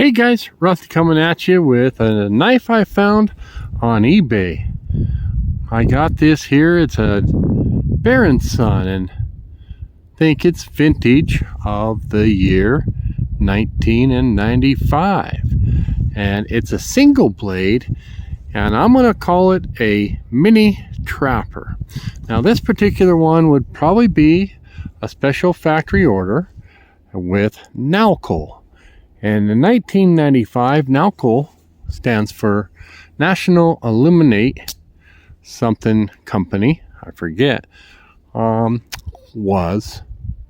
Hey guys, Rusty coming at you with a knife I found on eBay. I got this here. It's a Bear & Son, and I think it's vintage of the year 1995. And it's a single blade, and I'm going to call it a mini trapper. Now this particular one would probably be a special factory order with NALCO. And in 1995, NALCO stands for National Illuminate something company, I forget, was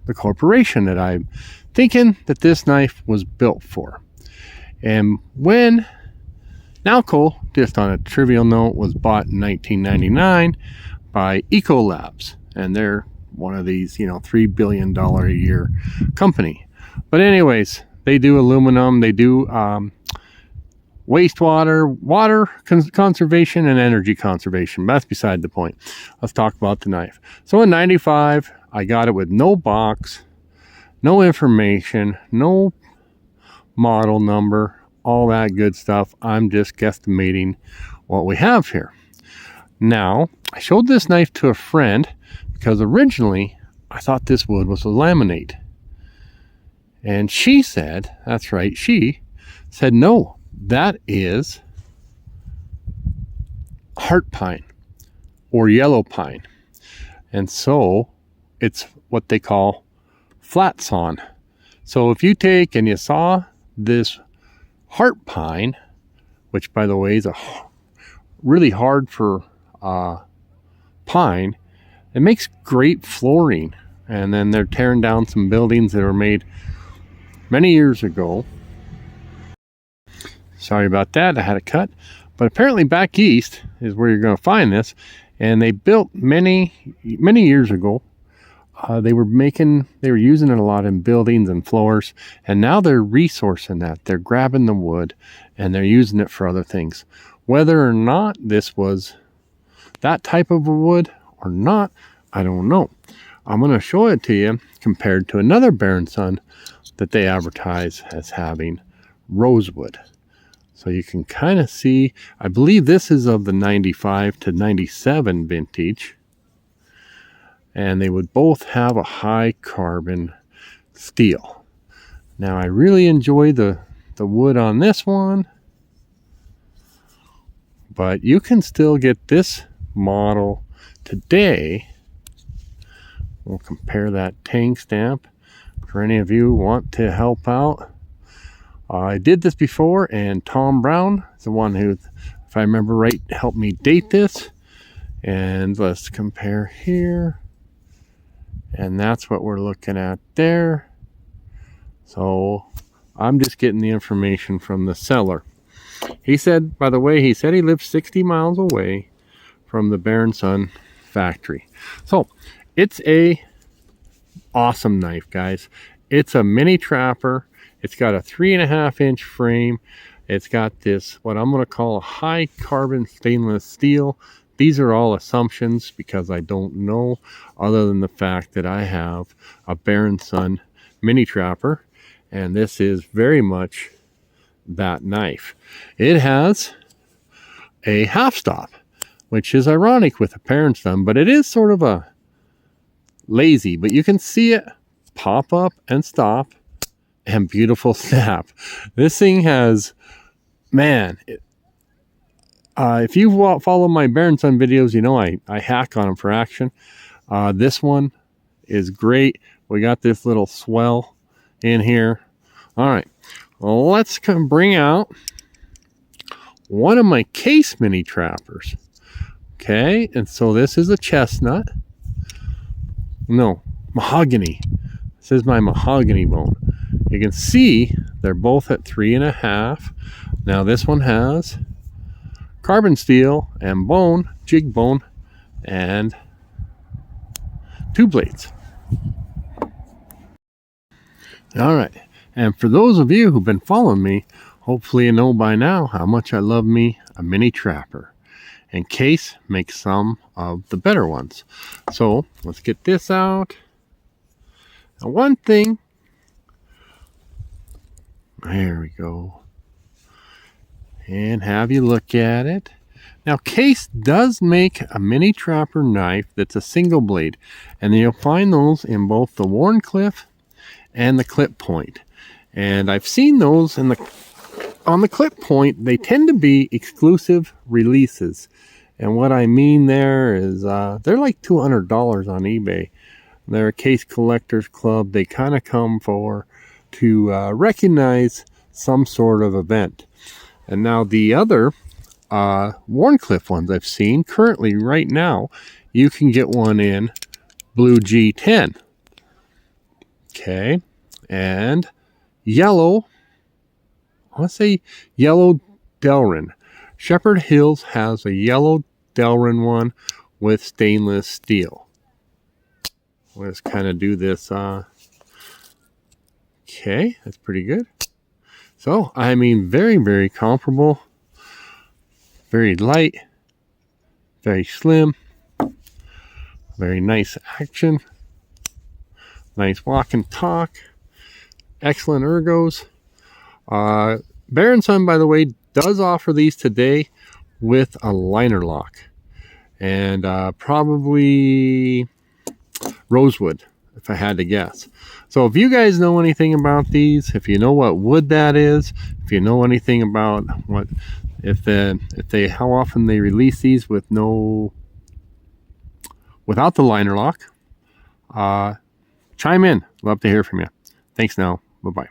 the corporation that I'm thinking that this knife was built for. And when NALCO, just on a trivial note, was bought in 1999 by Ecolabs, and they're one of these, $3 billion a year company. But anyways, they do aluminum, they do wastewater, water conservation, and energy conservation. That's beside the point. Let's talk about the knife. So in 95, I got it with no box, no information, no model number, all that good stuff. I'm just guesstimating what we have here. Now, I showed this knife to a friend because originally I thought this wood was a laminate. And she said, that's right, she said, no, that is heart pine or yellow pine. And so it's what they call flat sawn. So if you take and you saw this heart pine, which by the way is really hard for pine, it makes great flooring. And then they're tearing down some buildings that were made many years ago. Sorry about that, I had a cut. But apparently back east is where you're going to find this. And they built many years ago. They were using it a lot in buildings and floors. And now they're resourcing that. They're grabbing the wood and they're using it for other things. Whether or not this was that type of a wood or not, I don't know. I'm going to show it to you compared to another Bear & Son that they advertise as having rosewood. So you can kind of see, I believe this is of the 95 to 97 vintage. And they would both have a high carbon steel. Now I really enjoy the wood on this one. But you can still get this model today. We'll compare that tang stamp. For any of you who want to help out, I did this before, and Tom Brown is the one who, if I remember right, helped me date this. And let's compare here, and that's what we're looking at there. So I'm just getting the information from the seller. He said, by the way, he said he lives 60 miles away from the Bear & Son factory. So it's a awesome knife, guys. It's a mini trapper. It's got a 3.5-inch frame. It's got this, what I'm going to call a high carbon stainless steel. These are all assumptions because I don't know, other than the fact that I have a Bear & Son mini trapper, and this is very much that knife. It has a half stop, which is ironic with a Bear & Son, but it is sort of a lazy, but you can see it pop up and stop, and beautiful snap. This thing has, man, if you follow my Bear & Son videos, you know I hack on them for action. This one is great. We got this little swell in here. All right, well, let's bring out one of my case mini trappers. Okay, and so this is a chestnut. No, mahogany. This is my mahogany bone. You can see they're both at 3.5. Now this one has carbon steel and bone, jig bone, and 2 blades. All right, and for those of you who've been following me, hopefully you know by now how much I love me a mini trapper. And Case makes some of the better ones. So let's get this out. Now one thing There we go. And have you look at it. Now, Case does make a mini trapper knife that's a single blade, and you'll find those in both the Wharncliffe and the clip point. And I've seen those on the clip point. They tend to be exclusive releases, and what I mean there is they're like $200 on eBay. They're a Case Collectors Club. They kind of come to recognize some sort of event. And now the other Wharncliffe ones I've seen currently right now, you can get one in blue G10. Okay. And yellow, I want to say yellow Delrin. Shepherd Hills has a yellow Delrin one with stainless steel. Let's kind of do this. Okay, that's pretty good. So, I mean, very, very comparable. Very light. Very slim. Very nice action. Nice walk and talk. Excellent ergos. Bear & Son, by the way, does offer these today with a liner lock. And probably rosewood, if I had to guess. So if you guys know anything about these, if you know what wood that is, if you know anything about what, how often they release these without the liner lock, chime in. Love to hear from you. Thanks now. Bye-bye.